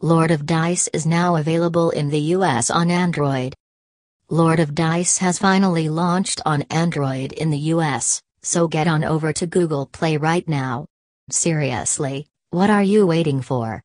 Lord of Dice is now available in the US on Android. Lord of Dice has finally launched on Android in the US, so get on over to Google Play right now. Seriously, what are you waiting for?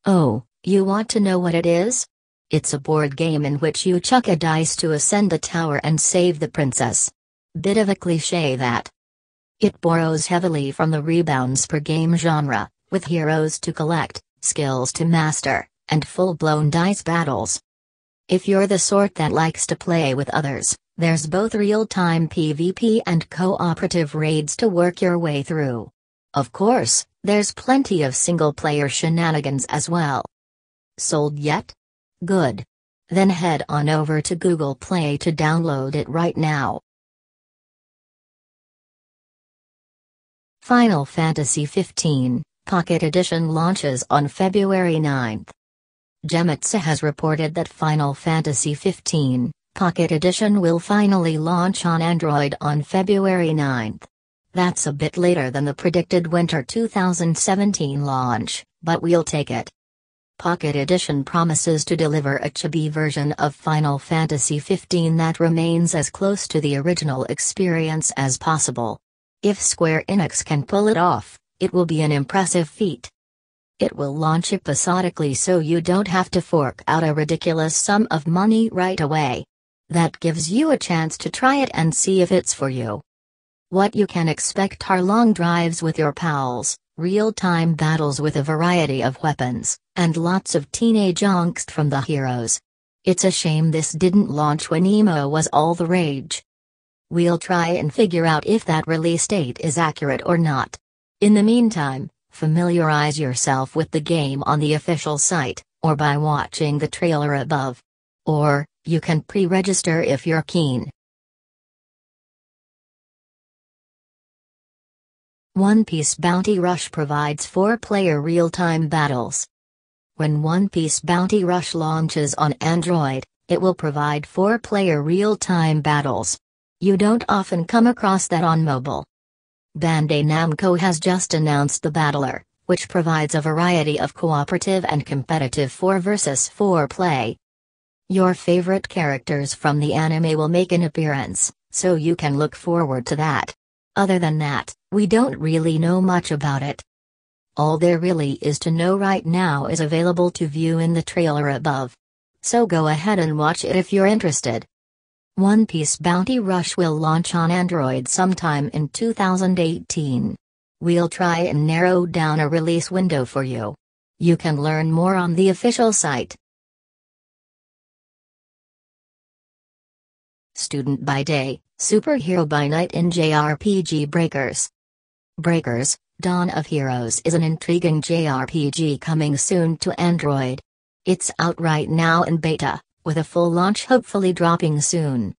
Oh, you want to know what it is? It's a board game in which you chuck a dice to ascend the tower and save the princess. Bit of a cliché that. It borrows heavily from the rebounds per game genre, with heroes to collect, skills to master, and full-blown dice battles. If you're the sort that likes to play with others, there's both real-time PvP and cooperative raids to work your way through. Of course, there's plenty of single-player shenanigans as well. Sold yet? Good. Then head on over to Google Play to download it right now. Final Fantasy XV, Pocket Edition launches on February 9th. Gematsu has reported that Final Fantasy XV, Pocket Edition will finally launch on Android on February 9th. That's a bit later than the predicted winter 2017 launch, but we'll take it. Pocket Edition promises to deliver a chibi version of Final Fantasy XV that remains as close to the original experience as possible. If Square Enix can pull it off, it will be an impressive feat. It will launch episodically so you don't have to fork out a ridiculous sum of money right away. That gives you a chance to try it and see if it's for you. What you can expect are long drives with your pals, real-time battles with a variety of weapons, and lots of teenage angst from the heroes. It's a shame this didn't launch when emo was all the rage. We'll try and figure out if that release date is accurate or not. In the meantime, familiarize yourself with the game on the official site, or by watching the trailer above. Or, you can pre-register if you're keen. One Piece Bounty Rush provides 4-player real-time battles. When One Piece Bounty Rush launches on Android, it will provide 4-player real-time battles. You don't often come across that on mobile. Bandai Namco has just announced the Battler, which provides a variety of cooperative and competitive 4 vs 4 play. Your favorite characters from the anime will make an appearance, so you can look forward to that. Other than that, we don't really know much about it. All there really is to know right now is available to view in the trailer above. So go ahead and watch it if you're interested. One Piece Bounty Rush will launch on Android sometime in 2018. We'll try and narrow down a release window for you. You can learn more on the official site. Student by Day, Superhero by Night in JRPG Breakers. Breakers, Dawn of Heroes is an intriguing JRPG coming soon to Android. It's out right now in beta, with a full launch hopefully dropping soon.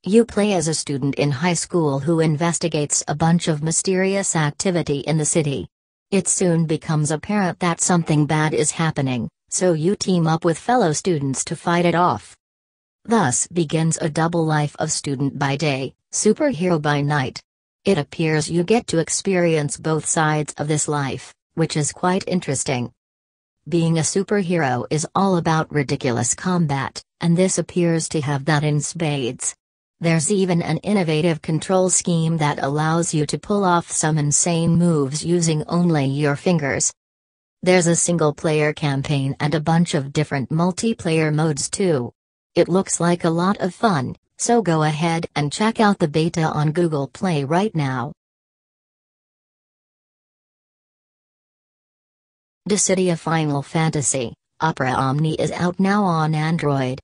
You play as a student in high school who investigates a bunch of mysterious activity in the city. It soon becomes apparent that something bad is happening, so you team up with fellow students to fight it off. Thus begins a double life of student by day, superhero by night. It appears you get to experience both sides of this life, which is quite interesting. Being a superhero is all about ridiculous combat, and this appears to have that in spades. There's even an innovative control scheme that allows you to pull off some insane moves using only your fingers. There's a single-player campaign and a bunch of different multiplayer modes too. It looks like a lot of fun, so go ahead and check out the beta on Google Play right now. Dissidia Final Fantasy, Opera Omni is out now on Android.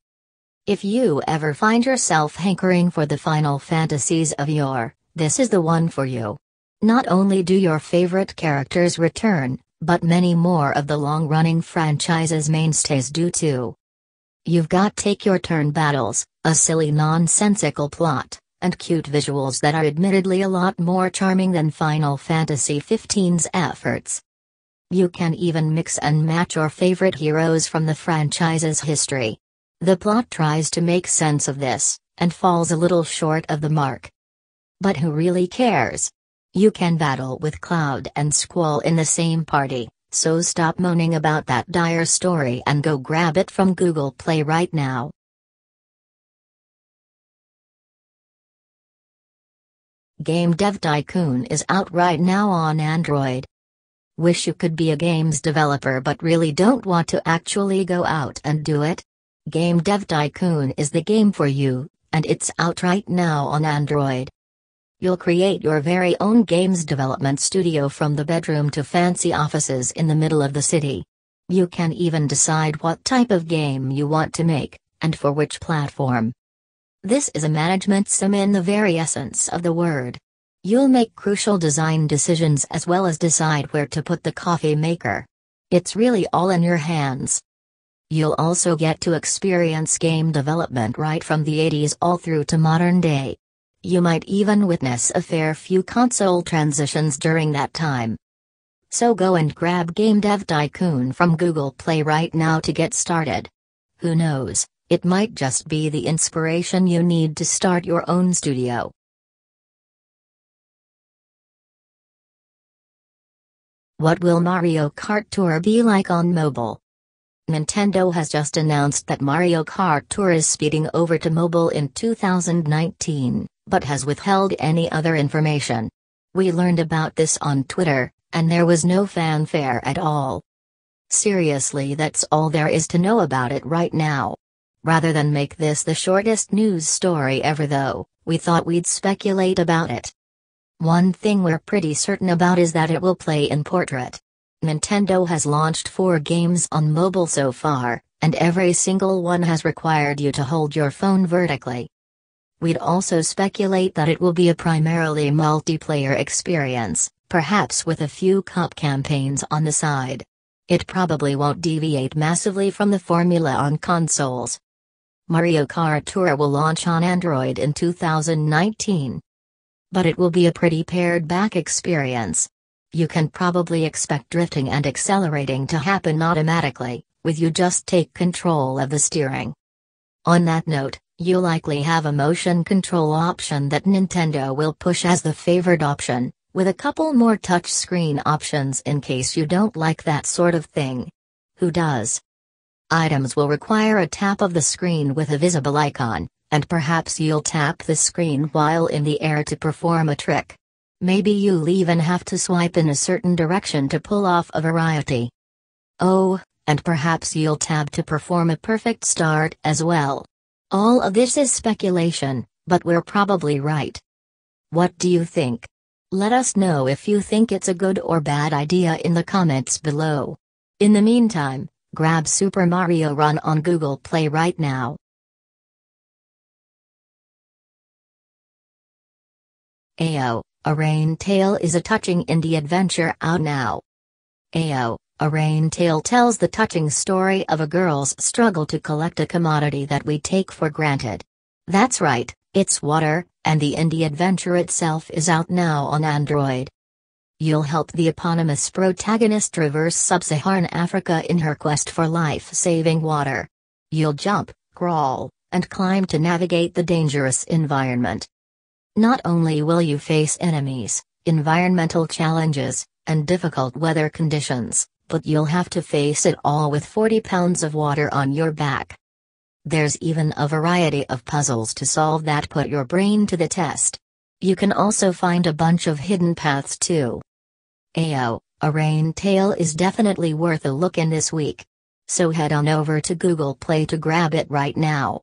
If you ever find yourself hankering for the Final Fantasies of yore, this is the one for you. Not only do your favorite characters return, but many more of the long-running franchise's mainstays do too. You've got take-your-turn battles, a silly nonsensical plot, and cute visuals that are admittedly a lot more charming than Final Fantasy XV's efforts. You can even mix and match your favorite heroes from the franchise's history. The plot tries to make sense of this, and falls a little short of the mark. But who really cares? You can battle with Cloud and Squall in the same party, So stop moaning about that dire story and go grab it from Google Play right now. Game Dev Tycoon is out right now on Android. Wish you could be a games developer but really don't want to actually go out and do it? Game Dev Tycoon is the game for you, and it's out right now on Android. You'll create your very own games development studio from the bedroom to fancy offices in the middle of the city. You can even decide what type of game you want to make, and for which platform. This is a management sim in the very essence of the word. You'll make crucial design decisions as well as decide where to put the coffee maker. It's really all in your hands. You'll also get to experience game development right from the 80s all through to modern day. You might even witness a fair few console transitions during that time. So go and grab Game Dev Tycoon from Google Play right now to get started. Who knows, it might just be the inspiration you need to start your own studio. What will Mario Kart Tour be like on mobile? Nintendo has just announced that Mario Kart Tour is speeding over to mobile in 2019, but has withheld any other information. We learned about this on Twitter, and there was no fanfare at all. Seriously, that's all there is to know about it right now. Rather than make this the shortest news story ever though, we thought we'd speculate about it. One thing we're pretty certain about is that it will play in portrait. Nintendo has launched 4 games on mobile so far, and every single one has required you to hold your phone vertically. We'd also speculate that it will be a primarily multiplayer experience, perhaps with a few cup campaigns on the side. It probably won't deviate massively from the formula on consoles. Mario Kart Tour will launch on Android in 2019. But it will be a pretty pared-back experience. You can probably expect drifting and accelerating to happen automatically, with you just take control of the steering. On that note, you'll likely have a motion control option that Nintendo will push as the favored option, with a couple more touchscreen options in case you don't like that sort of thing. Who does? Items will require a tap of the screen with a visible icon, and perhaps you'll tap the screen while in the air to perform a trick. Maybe you'll even have to swipe in a certain direction to pull off a variety. Oh, and perhaps you'll tab to perform a perfect start as well. All of this is speculation, but we're probably right. What do you think? Let us know if you think it's a good or bad idea in the comments below. In the meantime, grab Super Mario Run on Google Play right now. Ayo, A Rain Tale is a touching indie adventure out now. Ayo, A Rain Tale tells the touching story of a girl's struggle to collect a commodity that we take for granted. That's right, it's water, and the indie adventure itself is out now on Android. You'll help the eponymous protagonist traverse sub-Saharan Africa in her quest for life-saving water. You'll jump, crawl, and climb to navigate the dangerous environment. Not only will you face enemies, environmental challenges, and difficult weather conditions, but you'll have to face it all with 40 pounds of water on your back. There's even a variety of puzzles to solve that put your brain to the test. You can also find a bunch of hidden paths too. Ayo, A Rain Tale is definitely worth a look in this week. So head on over to Google Play to grab it right now.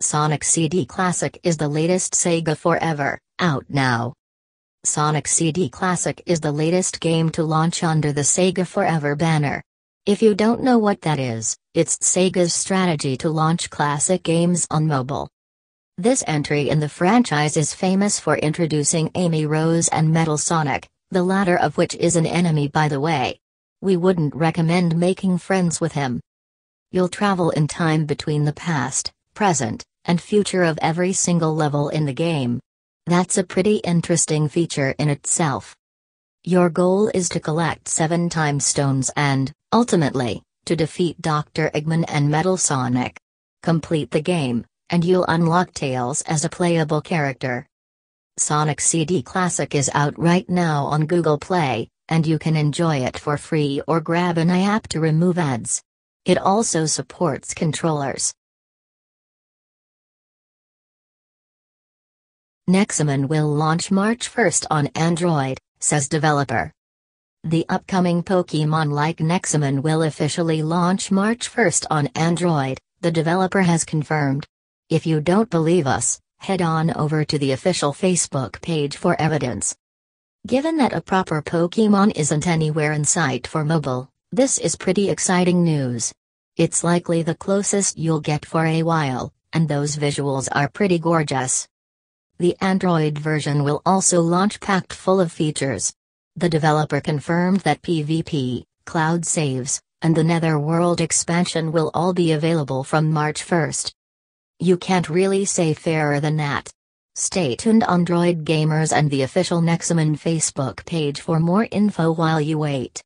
Sonic CD Classic is the latest Sega forever, out now. Sonic CD Classic is the latest game to launch under the Sega Forever banner. If you don't know what that is, it's Sega's strategy to launch classic games on mobile. This entry in the franchise is famous for introducing Amy Rose and Metal Sonic, the latter of which is an enemy by the way. We wouldn't recommend making friends with him. You'll travel in time between the past, present, and future of every single level in the game. That's a pretty interesting feature in itself. Your goal is to collect 7 time stones and, ultimately, to defeat Dr. Eggman and Metal Sonic. Complete the game, and you'll unlock Tails as a playable character. Sonic CD Classic is out right now on Google Play, and you can enjoy it for free or grab an app to remove ads. It also supports controllers. Nexomon will launch March 1st on Android, says developer. The upcoming Pokemon-like Nexomon will officially launch March 1st on Android, the developer has confirmed. If you don't believe us, head on over to the official Facebook page for evidence. Given that a proper Pokemon isn't anywhere in sight for mobile, this is pretty exciting news. It's likely the closest you'll get for a while, and those visuals are pretty gorgeous. The Android version will also launch packed full of features. The developer confirmed that PvP, cloud saves, and the Netherworld expansion will all be available from March 1st. You can't really say fairer than that. Stay tuned Android gamers and the official Nexomon Facebook page for more info while you wait.